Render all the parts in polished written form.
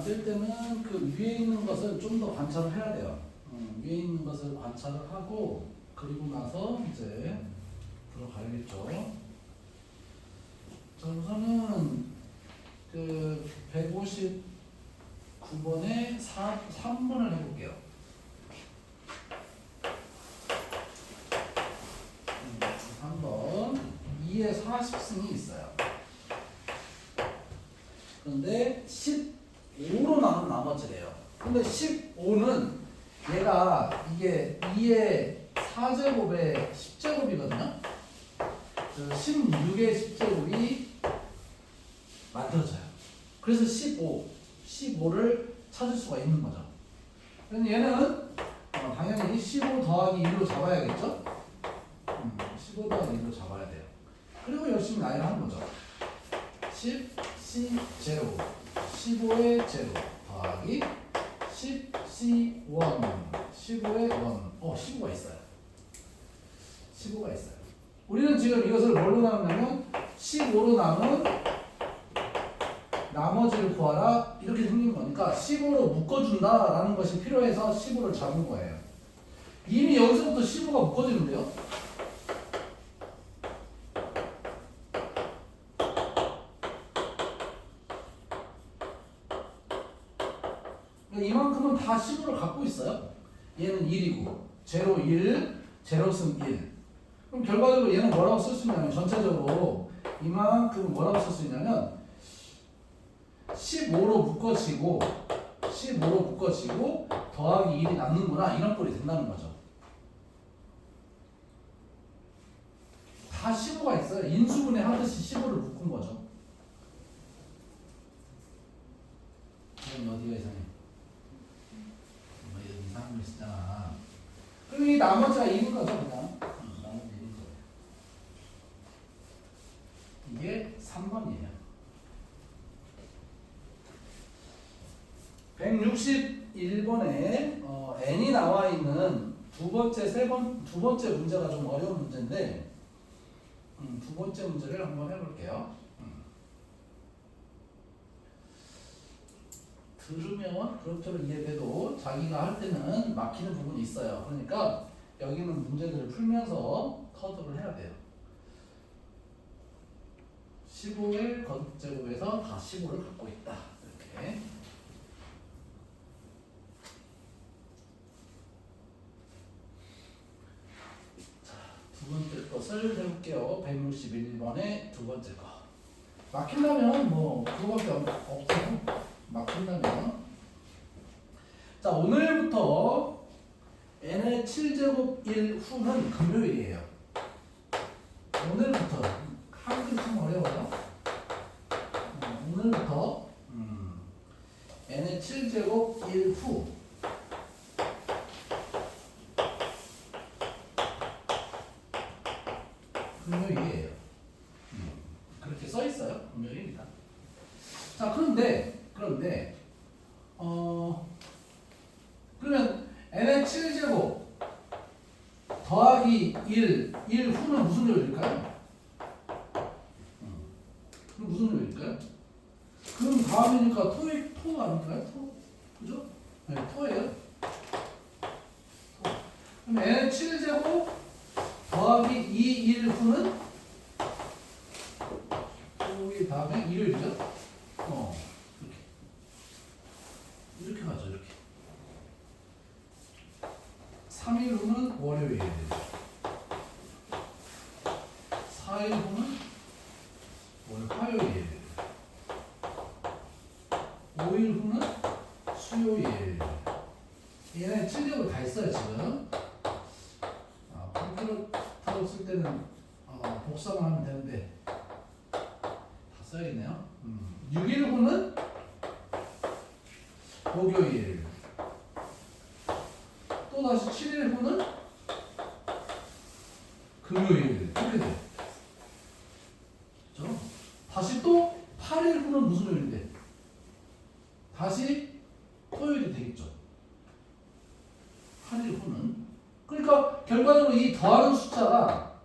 만들 때는 그 위에 있는 것을 좀 더 관찰을 해야 돼요. 위에 있는 것을 관찰을 하고 그리고 나서 이제 들어가야겠죠. 자, 우선은 그 159번에 3번을 해볼게요. 3번 2에 40승이 있어요. 그런데 15로 나눈 나머지래요. 근데 15는 얘가 이게 2의 4제곱의 10제곱이거든요. 16의 10제곱이 만들어져요. 그래서 15를 찾을 수가 있는 거죠. 그래서 얘는 당연히 15 더하기 1로 잡아야겠죠? 15 더하기 1로 잡아야 돼요. 그리고 열심히 나열을 하는 거죠. 10, C, 제로, 15의 제로 더하기 10, C, 1, 15의 1. 15가 있어요. 15가 있어요. 우리는 지금 이것을 뭘로 나누냐면 15로 나눈 나머지를 구하라 이렇게 생긴 거니까 15로 묶어준다라는 것이 필요해서 15를 잡은 거예요. 이미 여기서부터 15가 묶어지는데요. 이만큼은 다 15를 갖고 있어요. 얘는 1이고 제로 1, 제로승 1. 그럼 결과적으로 얘는 뭐라고 쓸 수 있냐면 전체적으로 이만큼은 뭐라고 쓸 수 있냐면 15로 묶어지고 더하기 1이 남는구나 이런 꼴이 된다는 거죠. 다 15가 있어요. 인수분해 하듯이 15를 묶은 거죠. 그럼 어디가 이상해? 이상한 거 있잖아. 그럼 이 나머지가 1인 거죠, 그냥. 나머지 1인 거예요. 이게 3번이에요. 161번에 n이 나와 있는 두 번째 문제가 좀 어려운 문제인데 두 번째 문제를 한번 해볼게요. 들으면 그렇게로 이해돼도 자기가 할 때는 막히는 부분이 있어요. 그러니까 여기 있는 문제들을 풀면서 터득을 해야 돼요. 15의 거듭제곱에서 다 15를 갖고 있다. 이렇게. 두 번째 것을 해볼게요. 161번의 두 번째 거. 막힌다면 뭐 그거밖에 없어요. 막힌다면. 자, 오늘부터 n의 7제곱 1 후는 금요일이에요. 오늘부터 한글 참 어려워요. 오늘부터 n의 7제곱 1 후 금요일이에요. 그렇게 써 있어요. 금요일입니다. 자, 그런데 그러면 n의 7제곱 더하기 1 후는 무슨 요일일까요? 그럼 무슨 요일일까요? 그럼 다음이니까 토 아닐까요? 토? 그죠? 네, 토예요. 그럼 n의 7제곱 더하기 1 후는 토일 다음에 일요일이죠? 이렇게 가죠. 이렇게 3일 후는 월요일, 4일 후는 화요일, 5일 후는 수요일. 얘네 7개월 다 있어요 지금. 컴퓨터 쓸 때는 복사만 하면 되는데 다 써야겠네요. 6일 후는 목요일, 또 다시 7일 후는 금요일 이렇게 돼요. 그렇죠? 다시 또 8일 후는 무슨 요일인데? 다시 토요일이 되겠죠. 8일 후는. 그러니까 결과적으로 이 더하는 숫자가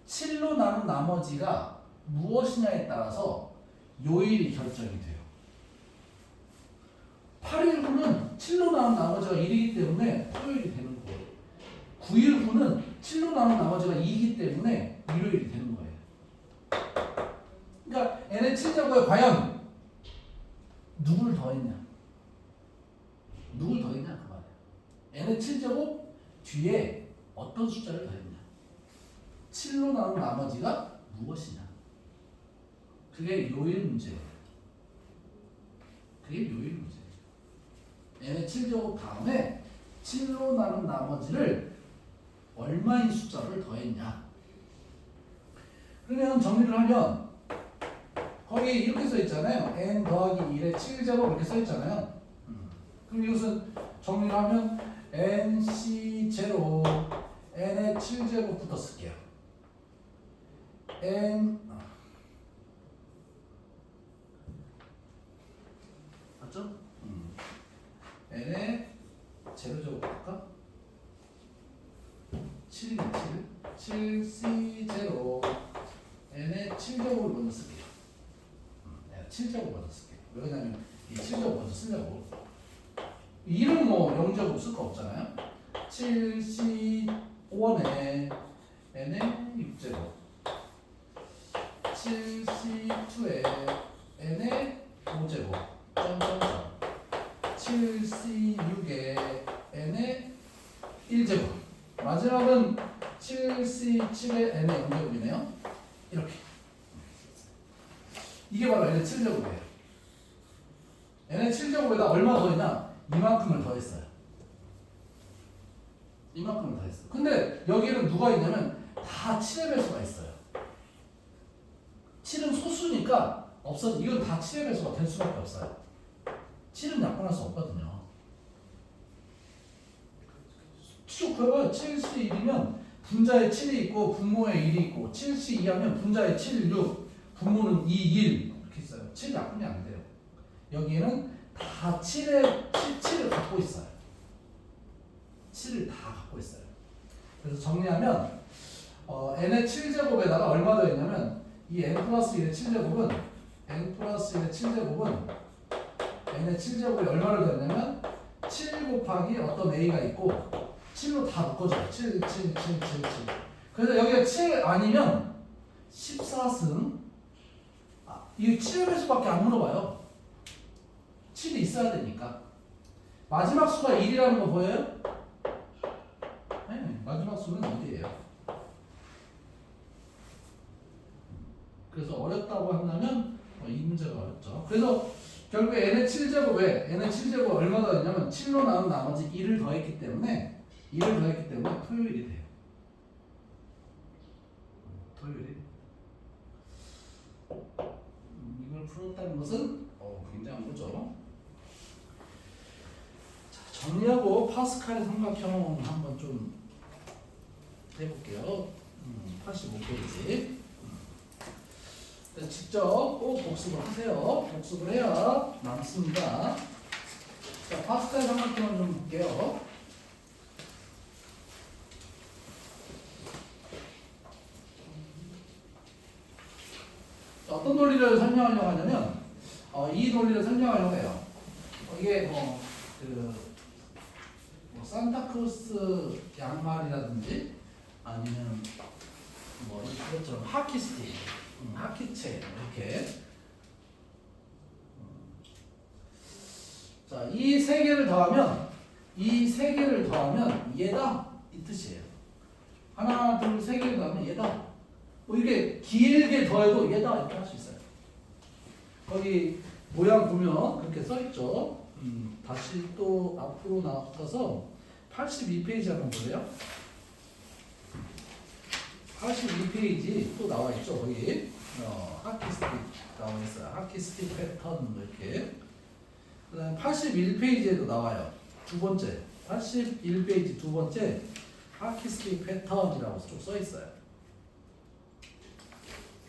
7로 나눈 나머지가 무엇이냐에 따라서 요일이 결정이 돼요. 8일 후는 7로 나온 나머지가 1이기 때문에 토요일이 되는 거예요. 9일 후는 7로 나온 나머지가 2이기 때문에 일요일이 되는 거예요. 그러니까 n의 7제곱에 과연 누구를 더했냐? 누굴 더했냐 그 말이에요. n의 7제곱 뒤에 어떤 숫자를 더했냐? 7로 나온 나머지가 무엇이냐? 그게 요일 문제예요. 그게 요일 문제예요. n의 7제곱 다음에 7로 나눈 나머지를 얼마인 숫자를 더했냐? 그러면 정리를 하면 거기 이렇게 써 있잖아요. n 더하기 1의 7제곱 이렇게 써 있잖아요. 그럼 이것은 정리를 하면 nc0 n의 7제곱부터 쓸게요. n 맞죠? n의 제로제곱 할까? 7이네 7 7c0 n의 7제곱을 먼저 쓸게요. 내가 7제곱 먼저 쓸게요. 왜냐면 이 7제곱 먼저 쓰려고. 2는 뭐 0제곱 쓸 거 없잖아요. 7c1에 n의 6제곱 7c2에 n의 5제곱 점점점 7c6에 n의 1제곱 마지막은 7c7에 n의 0제곱이네요. 이렇게 이게 바로 n의 7제곱이에요. n의 7제곱에다 얼마 더했냐? 이만큼을 더했어요. 이만큼을 더했어요. 근데 여기에는 누가 있냐면 다 7의 배수가 있어요. 7은 소수니까 없어. 이건 다 7의 배수가 될 수밖에 없어요. 7은 약분할 수 없거든요. 쭉 그려봐요. 7C1이면 분자에 7이 있고 분모에 1이 있고 7C2 하면 분자에 7, 6 분모는 2, 1 이렇게 있어요. 7 약분이 안 돼요. 여기에는 다 7을 갖고 있어요. 7을 다 갖고 있어요. 그래서 정리하면 n의 7제곱에다가 얼마 더했냐면 이 n 플러스 1의 7제곱은 n 플러스 1의 7제곱은 n의 7제곱에 얼마를 더했냐면 7 곱하기 어떤 a가 있고 7로 다 묶어줘요. 7, 7, 7, 7, 7. 그래서 여기가 7 아니면 14승 이게 7의 배수밖에 안 물어봐요. 7이 있어야 되니까. 마지막 수가 1이라는 거 보여요? 네, 마지막 수는 1이에요. 그래서 어렵다고 한다면 이 문제가 어렵죠. 그래서 결국에 n의 7제곱 얼마 더했냐면 7로 나온 나머지 1을 더했기 때문에 토요일이 돼요. 토요일이. 이걸 풀었다는 것은 굉장한 거죠. 자, 정리하고 파스칼의 삼각형 한번 좀 해볼게요. 85페이지. 직접 꼭 복습을 하세요. 복습을 해야 남습니다. 자, 파스칼 삼각형을 좀 볼게요. 자, 어떤 논리를 설명하려고 하냐면 이 논리를 설명하려고 해요. 이게 산타크로스 양말이라든지 아니면 이것처럼 하키스틱 하키채 이렇게 자, 이 세 개를 더하면 얘다 이 뜻이에요. 하나, 둘, 세 개를 더하면 얘다. 이렇게 길게 더해도 얘다 이렇게 할 수 있어요. 거기 모양 보면 그렇게 써 있죠. 다시 또 앞으로 나가서 82페이지 한번 볼래요? 82페이지 또 나와 있죠. 거기 하키스틱 나와 있어요. 하키스틱 패턴 이렇게. 그다음 81페이지에도 나와요. 두 번째 81페이지 두 번째 하키스틱 패턴이라고 쭉 써 있어요.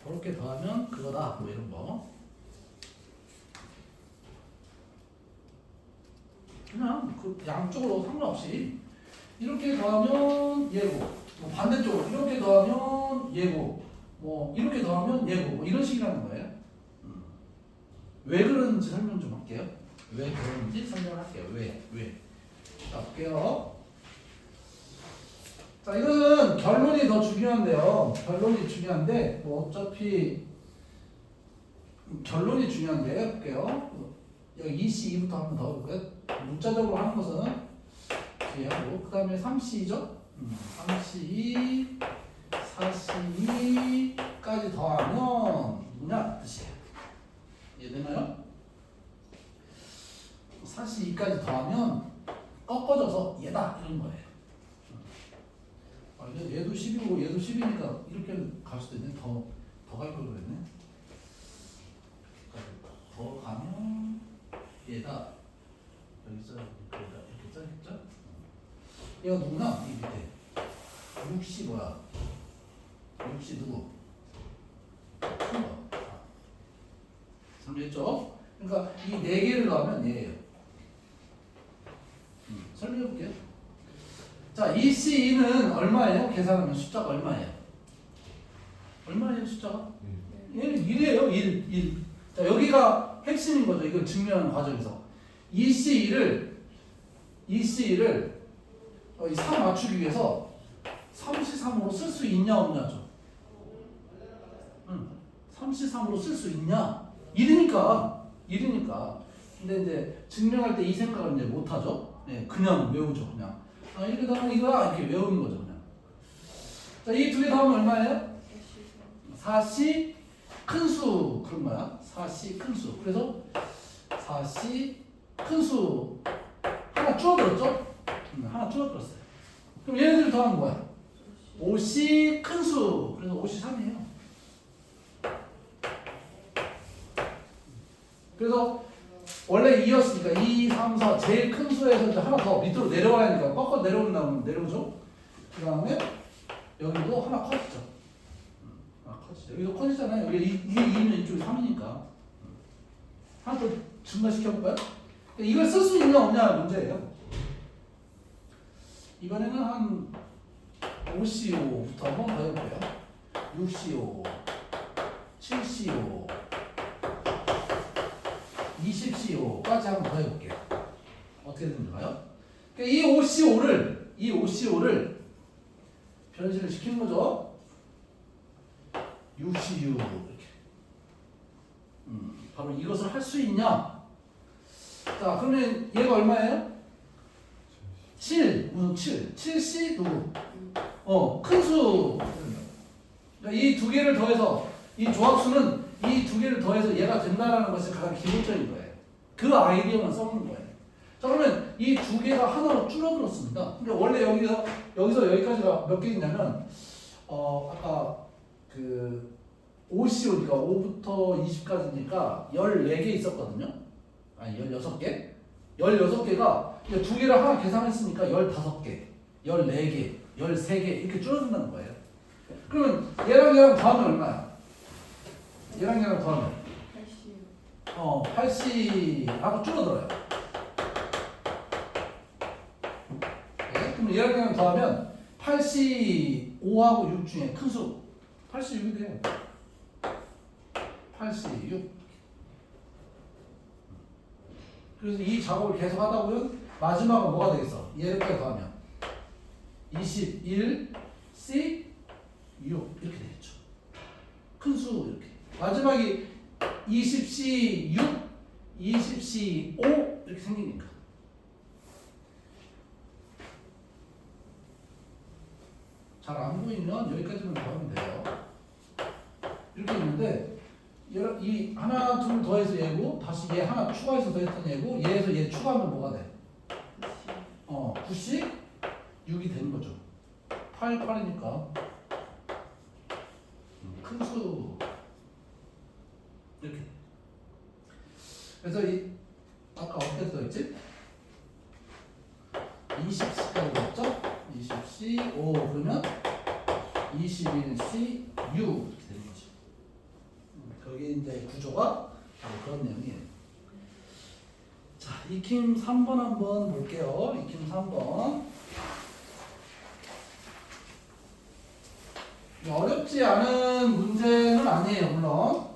그렇게 더하면 그거다 뭐 이런 거. 그냥 그 양쪽으로 상관없이 이렇게 더하면 얘고 반대쪽으로 이렇게 더하면 얘고 이렇게 더하면 얘고 이런 식이라는 거예요. 왜 그런지 설명 좀 할게요. 왜 그런지 설명을 할게요. 왜. 자, 볼게요. 자, 이거는 결론이 더 중요한데요. 결론이 중요한데, 뭐 어차피 결론이 중요한데, 볼게요. 여기 2C2부터 한번 더 볼까요? 문자적으로 하는 것은 뒤에 하고, 그 다음에 3C죠? 3C2, 4C2까지 더하면 뭐냐? 뜻이에요. 이해되나요? 4C2까지 더하면 꺾어져서 얘다 이런 거예요. 얘도 10이고 얘도 10이니까 이렇게 갈 수도 있네. 더 갈 걸 그랬네. 더 가면 얘다. 여기 써야겠다. 이렇게 써야겠죠? 얘가 누구나? 이 밑에 6C 뭐야? 6C 누구? 큰 거. સમਝ했죠? 그러니까 이 4개를 넣으면 얘예요. 설명해 볼게요. 자, EC2는 얼마예요? 계산하면 숫자가 얼마예요? 얼마예요, 숫자가? 얘는 1이에요, 1. 자, 여기가 핵심인 거죠. 이걸 증명하는 과정에서. EC2를 이 3 맞추기 위해서 3C3으로 쓸 수 있냐, 없냐죠. 3C3으로 쓸 수 있냐? 1이니까. 근데 이제 증명할 때 이 생각을 이제 못 하죠. 네, 그냥 외우죠, 그냥. 이렇게 하면 이거야 이렇게 외우는 거죠, 그냥. 자, 이 두 개 더하면 얼마예요? 4C 큰수 그런 거야. 4C 큰수. 그래서 4C 큰수 하나 줄어들었죠? 하나 줄어들었어요. 그럼 얘네들 더하면 뭐야? 5C 큰수. 그래서 5C 3이에요. 그래서 원래 2였으니까 2, 3, 4 제일 큰 수에서 이제 하나 더 밑으로 내려와야 하니까 꺾어 내려오면 내려오죠. 그 다음에 여기도 하나 커지죠. 여기도 커지잖아요. 여기 이게 2면 이쪽이 3이니까 하나 더 증가시켜볼까요? 이걸 쓸 수 있냐 없냐 문제예요. 이번에는 한 5CO5부터 한번 더 해볼게요. 6CO, 7CO, 20CO 까지 한번 더 해볼게요. 어떻게 되는가요? 이 5CO5를 변신을 시키는 거죠. 6CO 이렇게. 바로 이것을 할 수 있냐? 자, 그러면 얘가 얼마예요? 7. 무슨 7? 7C 누구? 큰 수. 이 두 개를 더해서 이 조합수는 이 두 개를 더해서 얘가 된다라는 것이 가장 기본적인 거예요. 그 아이디어만 써놓는 거예요. 자, 그러면 이 두 개가 하나로 줄어들었습니다. 근데 원래 여기서 여기까지가 몇 개 있냐면 아까 그 5CO니까 5부터 20까지니까 14개 있었거든요. 아니 16개? 16개가 두 개를 하나 계산했으니까 15개, 14개, 13개 이렇게 줄어든다는 거예요. 그러면 얘랑 더하면 얼마야? 얘랑 더하면 8C하고 줄어들어요. 네? 그럼 얘랑 더하면 8C 5하고 6 중에 큰 수 86이 돼요. 8C 6. 그래서 이 작업을 계속 하다 보면 마지막은 뭐가 되겠어? 얘를 더하면 21 C 6 이렇게 되겠죠. 큰 수 이렇게. 마지막이 20C 6, 20C 5 이렇게 생기니까. 잘 안 보이면 여기까지만 더하면 돼요. 이렇게 있는데 이 하나 둘 더해서 얘고 다시 얘 하나 추가해서 더했던 얘고 얘에서 얘 추가하면 뭐가 돼? 9씩 6이 되는 거죠. 8, 8이니까 큰 수 이렇게. 그래서 이 아까 어떻게 써있지? 20C까지 넣었죠? 20C 5 그러면 21C 6 이렇게 되는 거죠. 거기 이제 구조가 바로 그런 내용이에요. 자, 익힘 3번 한번 볼게요. 익힘 3번. 어렵지 않은 문제는 아니에요, 물론.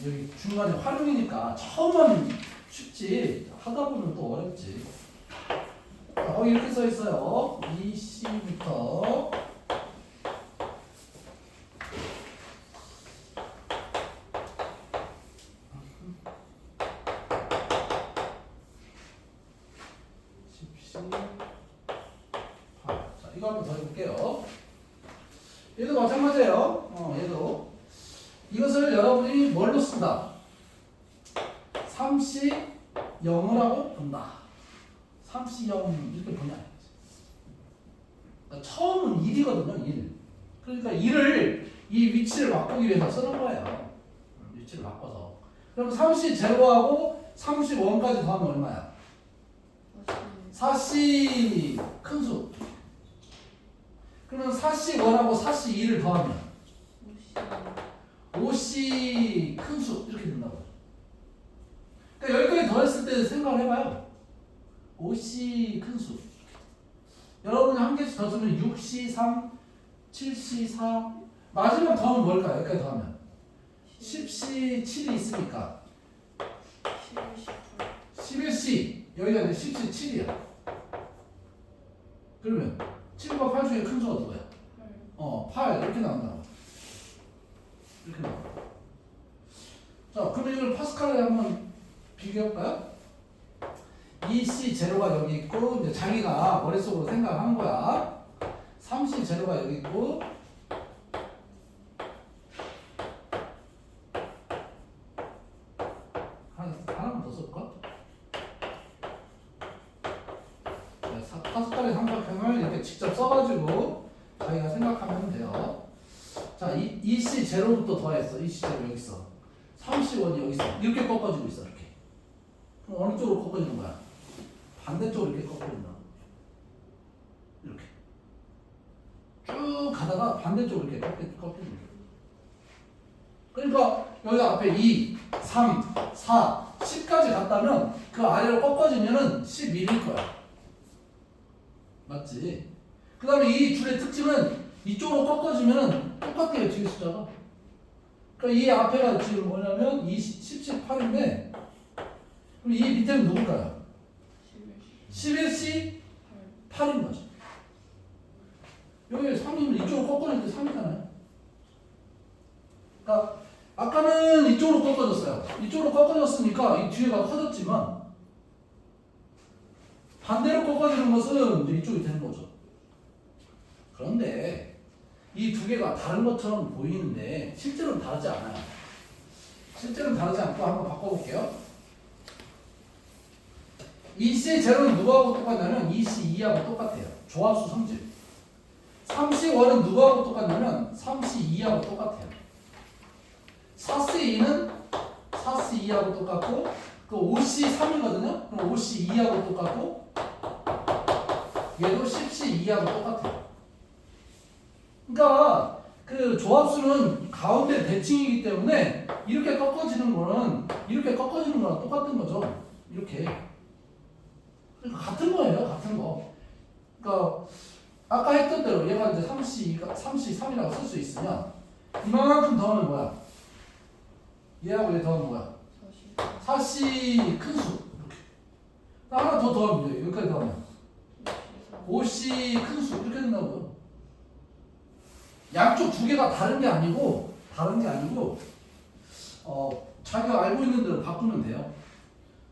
여기 중간에 활용이니까 처음은 쉽지. 하다 보면 또 어렵지. 거기 이렇게 써 있어요. 2C부터 10C 8. 자, 이거 한번 더 해볼게요. 얘도 마찬가지예요. 얘도 이것을 여러분이 뭘로 쓴다? 3C 0을 하고 본다. 3C 0 이렇게 보냐? 그러니까 처음은 1이거든요. 1. 그러니까 1을 이 위치를 바꾸기 위해서 쓰는 거예요. 위치를 바꿔서. 그럼 3C 제로하고 3C 1까지 더하면 얼마야? 4C 큰 수. 그러면 4C 1하고 4C 2를 더하면 5C 큰 수 이렇게 된다고요. 그러니까 여기까지 더했을 때 생각을 해봐요. 5C 큰 수. 여러분이 한 개씩 더 쓰면 6C 3, 7C 4. 마지막 더하면 뭘까요? 여기까지 더하면 10C 7이 있으니까 11C 여기가 이제 10C 7이야. 그러면 7과 8 중에 큰 수가 누구야? 8 이렇게 나온다. 이렇게 나와. 자, 그럼 이걸 파스칼에 한번 비교해볼까요? 2C 제로가 여기 있고 이제 자기가 머릿속으로 생각하는 거야. 3C 제로가 여기 있고 하나만 더 쓸까? 파스칼의 삼각형을 이렇게 직접 써가지고 자기가 생각하면 돼요. 자, 2C 제로부터 더했어. 2C 제로 여기 있어. 3C 1이 여기 있어. 이렇게 꺾어지고 있어. 이렇게. 그럼 어느 쪽으로 꺾어지는 거야? 반대쪽으로 이렇게 꺾어진다. 이렇게. 쭉 가다가 반대쪽으로 이렇게 꺾이는 거야. 그러니까 여기 앞에 2, 3, 4, 10까지 갔다면 그 아래로 꺾어지면은 11일 거야. 맞지? 그 다음에 이 줄의 특징은 이쪽으로 꺾어지면은 똑같아요. 뒤에 숫자가. 그러니까 이 앞에가 지금 뭐냐면 10, 18인데 그럼 이 밑에는 누굴까요? 11C 8인 거죠. 여기 3이면 이쪽으로 꺾어질 때 3이잖아요. 그러니까 아까는 이쪽으로 꺾어졌어요. 이쪽으로 꺾어졌으니까 이 뒤에가 커졌지만 반대로 꺾어지는 것은 이제 이쪽이 되는 거죠. 그런데 이 두 개가 다른 것처럼 보이는데 실제로는 다르지 않아요. 실제로는 다르지 않고 한번 바꿔볼게요. 2C 제로는 누구하고 똑같냐면 2C 2하고 똑같아요. 조합수 성질. 3C 1은 누구하고 똑같냐면 3C 2하고 똑같아요. 4C 2는 4C 2하고 똑같고 그 5C 3이거든요. 그럼 5C 2하고 똑같고 얘도 10C 2하고 똑같아요. 그러니까 그 조합수는 가운데 대칭이기 때문에 이렇게 꺾어지는 거는 이렇게 꺾어지는 거랑 똑같은 거죠. 이렇게. 그러니까 같은 거예요. 같은 거. 그러니까 아까 했던 대로 얘가 이제 3C 3이라고 쓸 수 있으면 이만큼 더하면 뭐야? 얘하고 얘 더하면 뭐야? 4C 큰 수. 이렇게. 하나 더 더하면 돼요. 여기까지 더하면 5C 큰 수. 이렇게 된다고요. 양쪽 두 개가 다른 게 아니고 자기가 알고 있는 대로 바꾸면 돼요.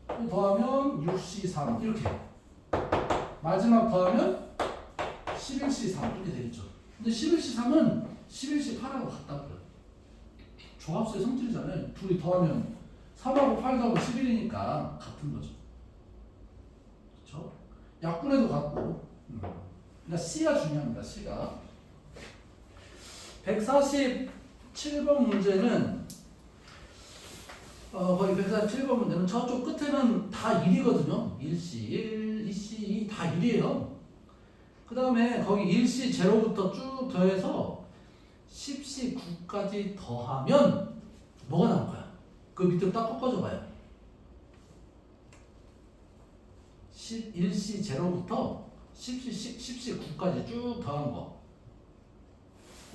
또 더하면 6C 3 이렇게. 마지막 더하면 11C 3 이렇게 되겠죠. 근데 11C 3은 11C 8하고 같다고요. 조합수의 성질이잖아요. 둘이 더하면 3하고 8 더하면 11이니까 같은 거죠. 그렇죠? 약분해도 같고. 그러니까 C가 중요합니다. C가. 147번 문제는 거의 147번 문제는 저쪽 끝에는 다 1이거든요. 1C 1, 2C 2 다 1이에요. 그 다음에 거기 1C 제로부터 쭉 더해서 10C 9까지 더하면 뭐가 나올 거야? 그 밑으로 딱 꺾어져 봐요. 1C 제로부터 10C 9까지 쭉 더한 거.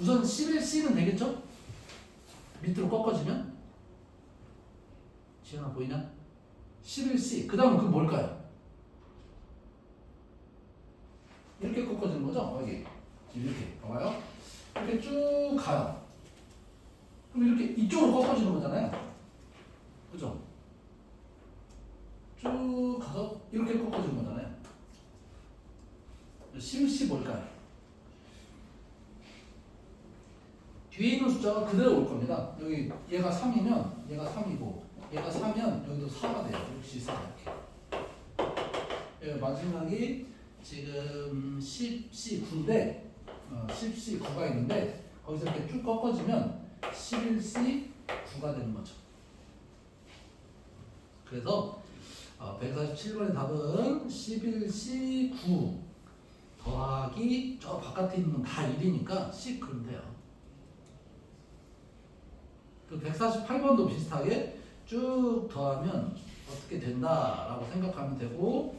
우선 11C는 되겠죠? 밑으로 꺾어지면 지현아 보이냐? 11C. 그 다음은 그 뭘까요? 이렇게 꺾어지는 거죠? 여기. 이렇게. 봐봐요. 이렇게 쭉 가요. 그럼 이렇게 이쪽으로 꺾어지는 거잖아요. 그죠? 쭉 가서 이렇게 꺾어지는 거잖아요. 11C 뭘까요? 뒤에 있는 숫자가 그대로 올 겁니다. 여기 얘가 3이면 얘가 3이고 얘가 4면 여기도 4가 돼요. 64 이렇게. 마지막이 지금 10C9인데 10C9가 있는데 거기서 이렇게 쭉 꺾어지면 11C9가 되는 거죠. 그래서 147번의 답은 11C9 더하기 저 바깥에 있는 건 다 1이니까 C 그러면 돼요. 그 148번도 비슷하게 쭉 더하면 어떻게 된다라고 생각하면 되고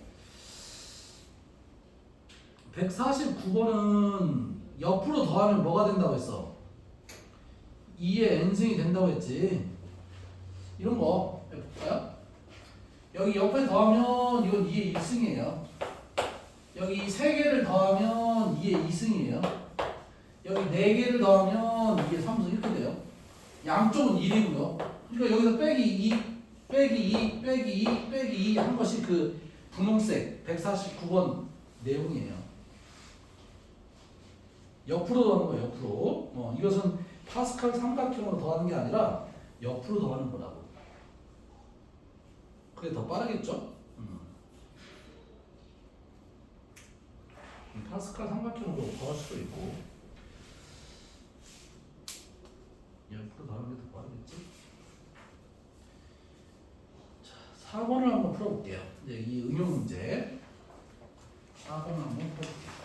149번은 옆으로 더하면 뭐가 된다고 했어? 2의 n승이 된다고 했지. 이런 거 해볼까요? 여기 옆에 더하면 이건 2의 1승이에요. 여기 3개를 더하면 2의 2승이에요. 여기 4개를 더하면 2의 3승 이렇게 돼요. 양쪽은 1이고요. 그러니까 여기서 빼기 2, 빼기 2, 빼기 2, 빼기 2 한 것이 그 분홍색 149번 내용이에요. 옆으로 더하는 거예요. 옆으로. 이것은 파스칼 삼각형으로 더하는 게 아니라 옆으로 더하는 거라고. 그게 더 빠르겠죠? 파스칼 삼각형으로 더할 수도 있고 옆으로 더하는 게 더 빠르겠지? 자, 4번을 한번 풀어볼게요. 이제 이 응용 문제 4번을 한번 풀어볼게요.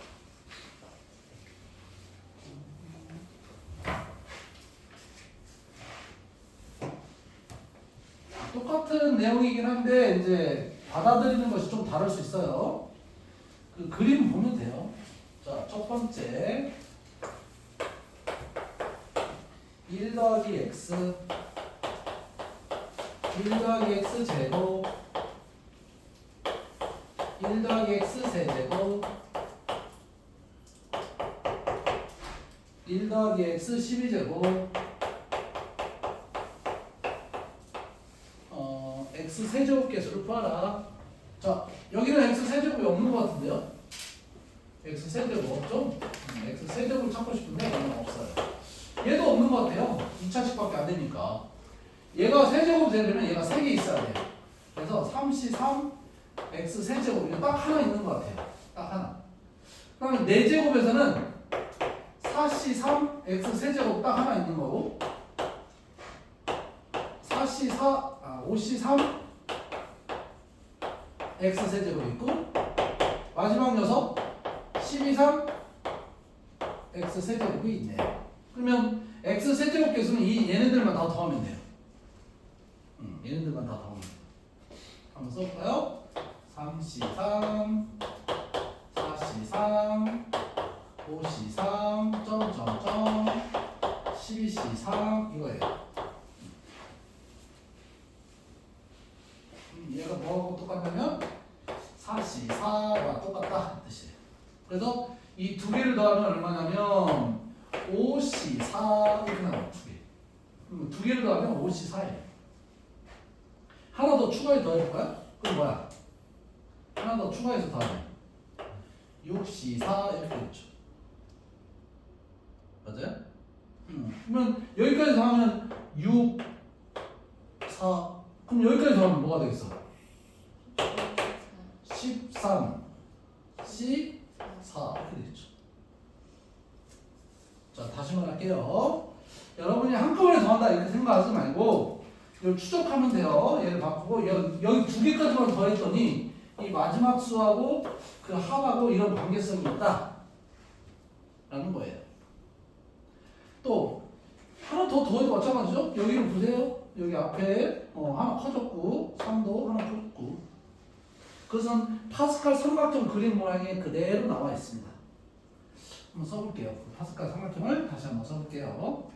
똑같은 내용이긴 한데 이제 받아들이는 것이 좀 다를 수 있어요. 그 그림 보면 돼요. 자, 첫 번째 1 더하기 x 1 더하기 x 제곱 1 더하기 x 세제곱 1 더하기 x 12제곱 x 세제곱 계수를 구하라. 자, 여기는 x 세제곱이 없는 것 같은데요? x 세제곱 없죠? x 세제곱을 찾고 싶은데 얘는 없어요. 얘도 없는 것 같아요. 2차식밖에 안 되니까. 얘가 세제곱 되려면 얘가 3개 있어야 돼요. 그래서 3C3 x 세제곱 이거 딱 하나 있는 것 같아요. 딱 하나. 그러면 4제곱에서는 4C3 x 세제곱 딱 하나 있는 거고 5C3 x 세제곱 있고 마지막 녀석 12,3 x 세제곱이 있네요. 그러면 x 세제곱 계수는 얘네들만 다 더하면 돼요. 얘네들만 다 더하면 돼요. 한번 써볼까요? 3C3 4C3 5C3 점점점 12C3 이거예요. 얘가 뭐하고 똑같냐면 4C4와 똑같다 뜻이에요. 그래서 이 두 개를 더하면 얼마냐면 5C4 이렇게 나와요. 두 개를 더하면 5C4예요. 하나 더 추가해서 더해볼까요? 그럼 뭐야? 하나 더 추가해서 더하면 6C4 이렇게 됐죠. 맞아요? 그러면 여기까지 더하면 6, 4 그럼 여기까지 더하면 뭐가 되겠어? 13 C 4 이렇게 되겠죠. 자, 다시 말할게요. 여러분이 한꺼번에 더한다 이렇게 생각하지 말고 이걸 추적하면 돼요. 얘를 바꾸고 여기 두 개까지만 더했더니 이 마지막 수하고 그 합하고 이런 관계성이 있다 라는 거예요. 또 하나 더 더해도 마찬가지죠. 여기를 보세요. 여기 앞에 하나 커졌고 3도 하나 커졌고 그것은 파스칼 삼각형 그림 모양이 그대로 나와 있습니다. 한번 써볼게요. 파스칼 삼각형을 다시 한번 써볼게요.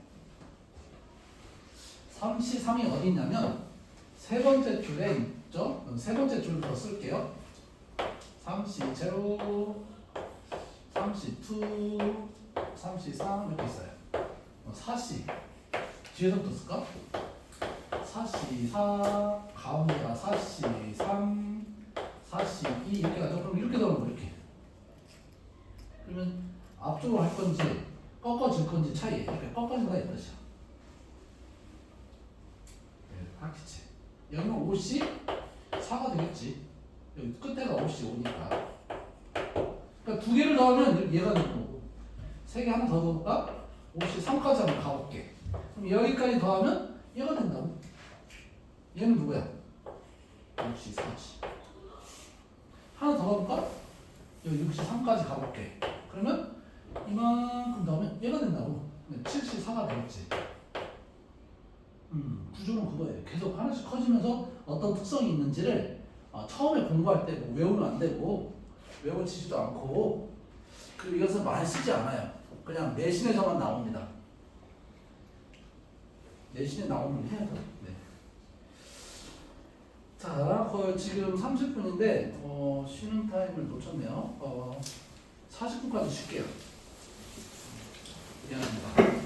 3C3이 어디 있냐면 세 번째 줄에 그죠? 그럼 세 번째 줄부터 쓸게요. 3C 제로, 3C2, 3C3 이렇게 있어요. 4C 뒤에서부터 쓸까? 4C4 가운데가 4C3 4C2 이렇게 가죠. 그럼 이렇게 나오는 거 이렇게. 그러면 앞쪽으로 할 건지 꺾어질 건지 차이예요. 이렇게 꺾어진다 이 뜻이야. 파키치. 여기는 5C 4가 되겠지. 여기 끝에가 5C 5니까. 그러니까 두 개를 넣으면 얘가 되는 거고. 세 개 하나 더 넣어볼까? 5C 3까지 한번 가볼게. 그럼 여기까지 더하면 얘가 된다고. 얘는 누구야? 6C 4C. 하나 더 가볼까? 여기 6C 3까지 가볼게. 그러면 이만큼 넣으면 얘가 된다고. 7C 4가 되겠지. 구조는 그거예요. 계속 하나씩 커지면서 어떤 특성이 있는지를 처음에 공부할 때 뭐 외우면 안 되고 외워치지도 않고 그리고 이것을 많이 쓰지 않아요. 그냥 내신에서만 나옵니다. 내신에 나오면 해야 돼. 네. 자, 지금 30분인데 쉬는 타임을 놓쳤네요. 40분까지 쉴게요. 미안합니다.